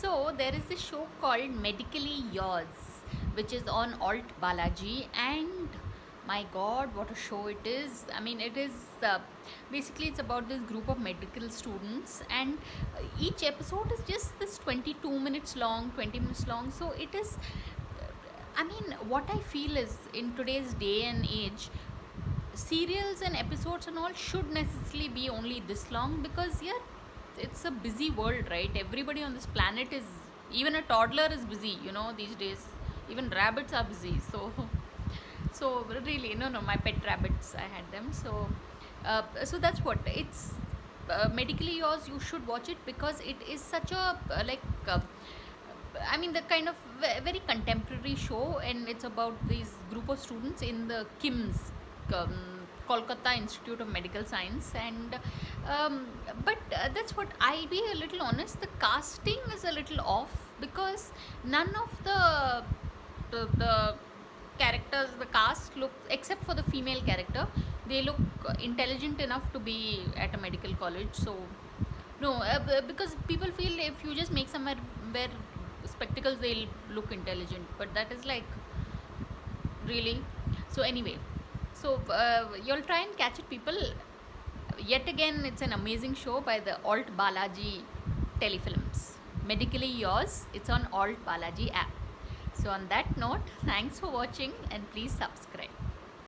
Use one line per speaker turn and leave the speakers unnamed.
So there is a show called Medically Yours, which is on Alt Balaji, and my God, what a show it is! I mean, it is basically it's about this group of medical students, and each episode is just this 22 minutes long, 20 minutes long. So it is. I mean, what I feel is in today's day and age, serials and episodes and all should necessarily be only this long because yeah, it's a busy world, right? Everybody on this planet is, even a toddler is busy, these days. Even rabbits are busy. So really, no, my pet rabbits, I had them. So that's what it's. Medically Yours, you should watch it because it is such a I mean, the kind of very contemporary show, and it's about this group of students in the KIMS, Kolkata Institute of Medical Science, and but that's what I'll be a little honest. The casting is a little off because none of the characters, the cast look, except for the female character, they look intelligent enough to be at a medical college. So no, because people feel if you just make someone wear spectacles, they'll look intelligent. But that is like really. So anyway, so you'll try and catch it, people. Yet again, it's an amazing show by the Alt Balaji Telefilms. Medically Yours. It's on Alt Balaji app. So on that note, thanks for watching and please subscribe.